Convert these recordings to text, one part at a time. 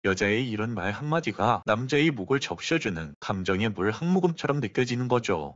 여자의 이런 말 한마디가 남자의 목을 적셔주는 감정의 물 한 모금처럼 느껴지는 거죠.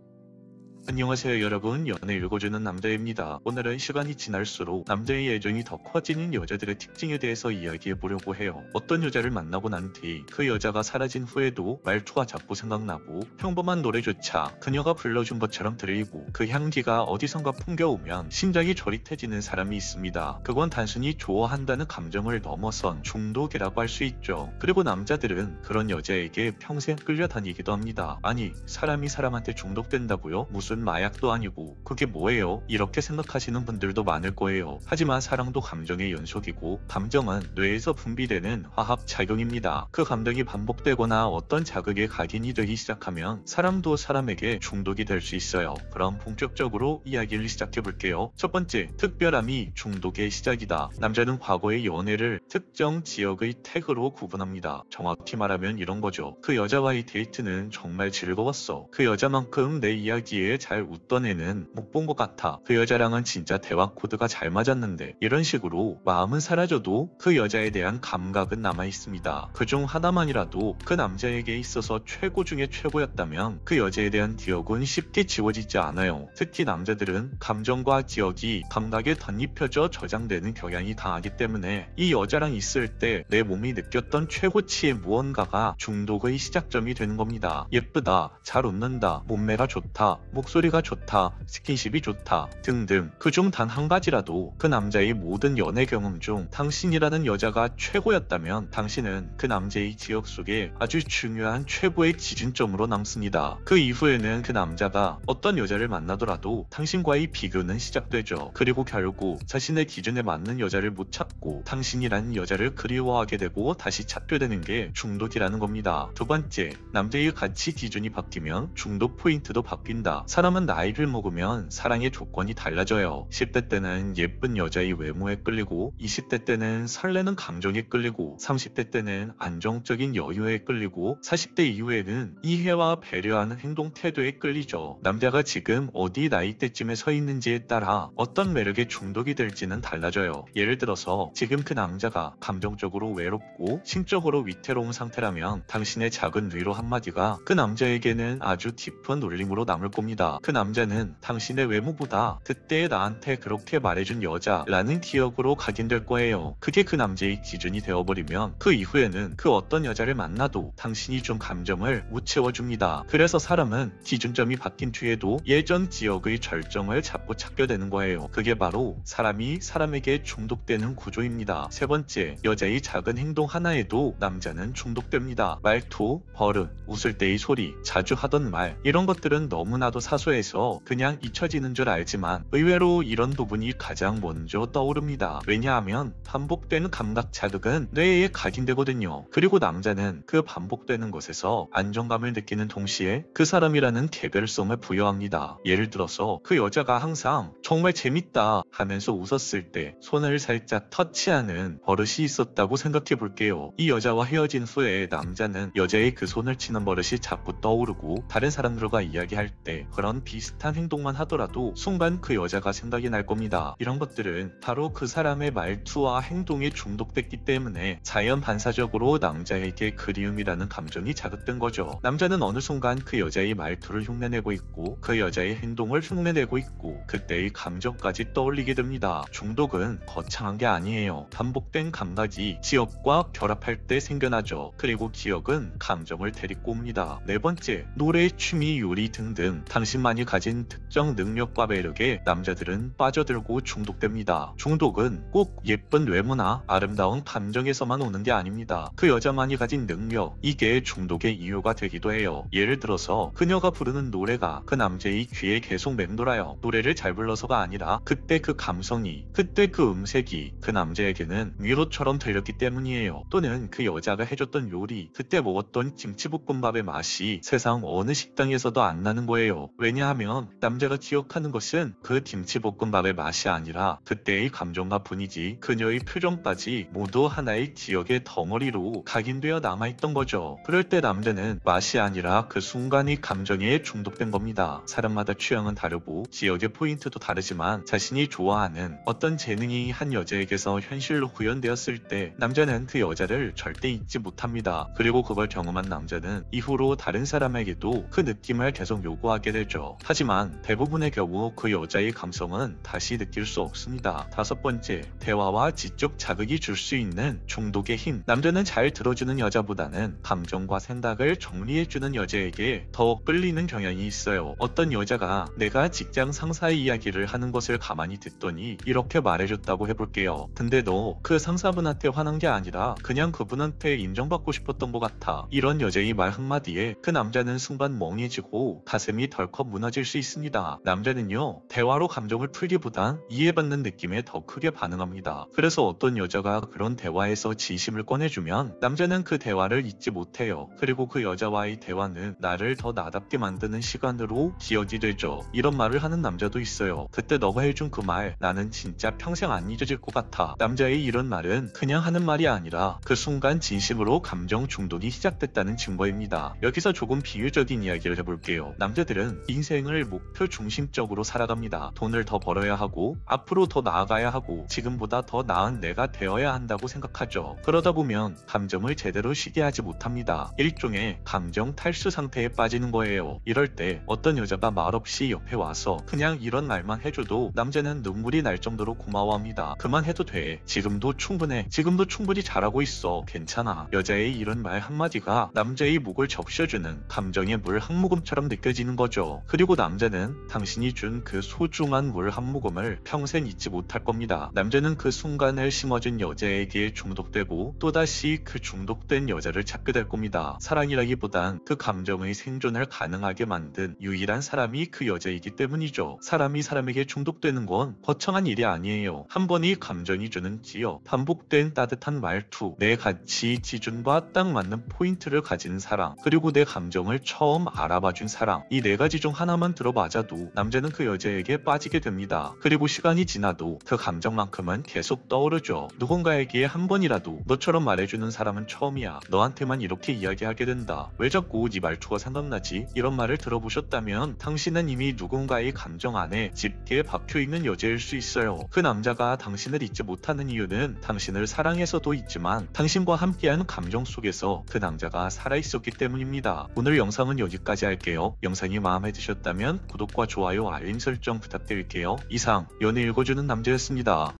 안녕하세요 여러분, 연애 읽어주는 남자입니다. 오늘은 시간이 지날수록 남자의 애정이 더 커지는 여자들의 특징에 대해서 이야기해보려고 해요. 어떤 여자를 만나고 난 뒤 그 여자가 사라진 후에도 말투가 자꾸 생각나고 평범한 노래조차 그녀가 불러준 것처럼 들리고 그 향기가 어디선가 풍겨오면 심장이 저릿해지는 사람이 있습니다. 그건 단순히 좋아한다는 감정을 넘어선 중독이라고 할 수 있죠. 그리고 남자들은 그런 여자에게 평생 끌려다니기도 합니다. 아니, 사람이 사람한테 중독된다고요? 무슨 마약도 아니고 그게 뭐예요? 이렇게 생각하시는 분들도 많을 거예요. 하지만 사랑도 감정의 연속이고 감정은 뇌에서 분비되는 화학작용입니다. 그 감정이 반복되거나 어떤 자극에 각인이 되기 시작하면 사람도 사람에게 중독이 될 수 있어요. 그럼 본격적으로 이야기를 시작해 볼게요. 첫 번째, 특별함이 중독의 시작이다. 남자는 과거의 연애를 특정 지역의 태그로 구분합니다. 정확히 말하면 이런 거죠. 그 여자와의 데이트는 정말 즐거웠어. 그 여자만큼 내 이야기에 잘 웃던 애는 못 본 것 같아. 그 여자랑은 진짜 대화 코드가 잘 맞았는데. 이런 식으로 마음은 사라져도 그 여자에 대한 감각은 남아 있습니다. 그중 하나만이라도 그 남자에게 있어서 최고 중에 최고였다면 그 여자에 대한 기억은 쉽게 지워지지 않아요. 특히 남자들은 감정과 기억이 감각에 덧입혀져 저장되는 경향이 강하기 때문에 이 여자랑 있을 때 내 몸이 느꼈던 최고치의 무언가가 중독의 시작점이 되는 겁니다. 예쁘다, 잘 웃는다, 몸매가 좋다, 목소리가 좋다, 스킨십이 좋다 등등. 그중 단 한 가지라도 그 남자의 모든 연애 경험 중 당신이라는 여자가 최고였다면 당신은 그 남자의 기억 속에 아주 중요한 최고의 기준점으로 남습니다. 그 이후에는 그 남자가 어떤 여자를 만나더라도 당신과의 비교는 시작되죠. 그리고 결국 자신의 기준에 맞는 여자를 못 찾고 당신이라는 여자를 그리워하게 되고 다시 찾게 되는 게 중독이라는 겁니다. 두 번째, 남자의 가치 기준이 바뀌면 중독 포인트도 바뀐다. 사람은 나이를 먹으면 사랑의 조건이 달라져요. 10대 때는 예쁜 여자의 외모에 끌리고 20대 때는 설레는 감정에 끌리고 30대 때는 안정적인 여유에 끌리고 40대 이후에는 이해와 배려하는 행동 태도에 끌리죠. 남자가 지금 어디 나이대쯤에 서 있는지에 따라 어떤 매력에 중독이 될지는 달라져요. 예를 들어서 지금 그 남자가 감정적으로 외롭고 심적으로 위태로운 상태라면 당신의 작은 위로 한마디가 그 남자에게는 아주 깊은 울림으로 남을 겁니다. 그 남자는 당신의 외모보다 그때 나한테 그렇게 말해준 여자라는 기억으로 각인될 거예요. 그게 그 남자의 기준이 되어버리면 그 이후에는 그 어떤 여자를 만나도 당신이 준 감정을 못 채워줍니다. 그래서 사람은 기준점이 바뀐 뒤에도 예전 기억의 절정을 자꾸 찾게 되는 거예요. 그게 바로 사람이 사람에게 중독되는 구조입니다. 세 번째, 여자의 작은 행동 하나에도 남자는 중독됩니다. 말투, 버릇, 웃을 때의 소리, 자주 하던 말, 이런 것들은 너무나도 사소해서 그냥 잊혀지는 줄 알지만 의외로 이런 부분이 가장 먼저 떠오릅니다. 왜냐하면 반복되는 감각 자극은 뇌에 각인되거든요. 그리고 남자는 그 반복되는 것에서 안정감을 느끼는 동시에 그 사람이라는 개별성을 부여합니다. 예를 들어서 그 여자가 항상 정말 재밌다 하면서 웃었을 때 손을 살짝 터치하는 버릇이 있었다고 생각해 볼게요. 이 여자와 헤어진 후에 남자는 여자의 그 손을 치는 버릇이 자꾸 떠오르고 다른 사람들과 이야기할 때 그런 비슷한 행동만 하더라도 순간 그 여자가 생각이 날 겁니다. 이런 것들은 바로 그 사람의 말투와 행동에 중독됐기 때문에 자연 반사적으로 남자에게 그리움이라는 감정이 자극된 거죠. 남자는 어느 순간 그 여자의 말투를 흉내내고 있고 그 여자의 행동을 흉내내고 있고 그때의 감정까지 떠올리게 됩니다. 중독은 거창한 게 아니에요. 반복된 감각이 기억과 결합할 때 생겨나죠. 그리고 기억은 감정을 데리고 옵니다. 네 번째, 노래, 취미, 요리 등등 당신만이 가진 특정 능력과 매력에 남자들은 빠져들고 중독됩니다. 중독은 꼭 예쁜 외모나 아름다운 감정에서만 오는 게 아닙니다. 그 여자만이 가진 능력, 이게 중독의 이유가 되기도 해요. 예를 들어서 그녀가 부르는 노래가 그 남자의 귀에 계속 맴돌아요. 노래를 잘 불러서가 아니라 그때 그 감성이, 그때 그 음색이 그 남자에게는 위로처럼 들렸기 때문이에요. 또는 그 여자가 해줬던 요리, 그때 먹었던 김치볶음밥의 맛이 세상 어느 식당에서도 안 나는 거예요. 왜냐하면 남자가 기억하는 것은 그 김치볶음밥의 맛이 아니라 그때의 감정과 분위기, 그녀의 표정까지 모두 하나의 기억의 덩어리로 각인되어 남아있던 거죠. 그럴 때 남자는 맛이 아니라 그 순간의 감정에 중독된 겁니다. 사람마다 취향은 다르고 기억의 포인트도 다르지만 자신이 좋아하는 어떤 재능이 한 여자에게서 현실로 구현되었을 때 남자는 그 여자를 절대 잊지 못합니다. 그리고 그걸 경험한 남자는 이후로 다른 사람에게도 그 느낌을 계속 요구하게 되죠. 하지만 대부분의 경우 그 여자의 감성은 다시 느낄 수 없습니다. 다섯 번째, 대화와 지적 자극이 줄 수 있는 중독의 힘. 남자는 잘 들어주는 여자보다는 감정과 생각을 정리해주는 여자에게 더 끌리는 경향이 있어요. 어떤 여자가 내가 직장 상사의 이야기를 하는 것을 가만히 듣더니 이렇게 말해줬다고 해볼게요. 근데 너 그 상사분한테 화난 게 아니라 그냥 그분한테 인정받고 싶었던 것 같아. 이런 여자의 말 한마디에 그 남자는 순간 멍해지고 가슴이 덜컥 무너질 수 있습니다. 남자는요, 대화로 감정을 풀기보단 이해받는 느낌에 더 크게 반응합니다. 그래서 어떤 여자가 그런 대화에서 진심을 꺼내주면 남자는 그 대화를 잊지 못해요. 그리고 그 여자와의 대화는 나를 더 나답게 만드는 시간으로 기억이 되죠. 이런 말을 하는 남자도 있어요. 그때 너가 해준 그 말 나는 진짜 평생 안 잊어질 것 같아. 남자의 이런 말은 그냥 하는 말이 아니라 그 순간 진심으로 감정 중독이 시작됐다는 증거입니다. 여기서 조금 비유적인 이야기를 해볼게요. 남자들은 인생을 목표 중심적으로 살아갑니다. 돈을 더 벌어야 하고 앞으로 더 나아가야 하고 지금보다 더 나은 내가 되어야 한다고 생각하죠. 그러다 보면 감정을 제대로 쉬게 하지 못합니다. 일종의 감정 탈수 상태에 빠지는 거예요. 이럴 때 어떤 여자가 말없이 옆에 와서 그냥 이런 말만 해줘도 남자는 눈물이 날 정도로 고마워합니다. 그만해도 돼. 지금도 충분해. 지금도 충분히 잘하고 있어. 괜찮아. 여자의 이런 말 한마디가 남자의 목을 적셔주는 감정의 물 한 모금처럼 느껴지는 거죠. 그리고 남자는 당신이 준 그 소중한 물 한 모금을 평생 잊지 못할 겁니다. 남자는 그 순간을 심어준 여자에게 중독되고 또다시 그 중독된 여자를 찾게 될 겁니다. 사랑이라기보단 그 감정의 생존을 가능하게 만든 유일한 사람이 그 여자이기 때문이죠. 사람이 사람에게 중독되는 건 거창한 일이 아니에요. 한 번이 감정이 주는 기억, 반복된 따뜻한 말투, 내 가치 기준과 딱 맞는 포인트를 가진 사랑, 그리고 내 감정을 처음 알아봐준 사랑, 이 네 가지 중 하나만 들어맞아도 남자는 그 여자에게 빠지게 됩니다. 그리고 시간이 지나도 그 감정만큼은 계속 떠오르죠. 누군가에게 한 번이라도 너처럼 말해주는 사람은 처음이야. 너한테만 이렇게 이야기하게 된다. 왜 자꾸 네 말투가 생각나지? 이런 말을 들어보셨다면 당신은 이미 누군가의 감정 안에 짙게 박혀있는 여자일 수 있어요. 그 남자가 당신을 잊지 못하는 이유는 당신을 사랑해서도 있지만 당신과 함께한 감정 속에서 그 남자가 살아있었기 때문입니다. 오늘 영상은 여기까지 할게요. 영상이 마음에 드셨다면 구독과 좋아요, 알림 설정 부탁드릴게요. 이상 연애 읽어주는 남자였습니다.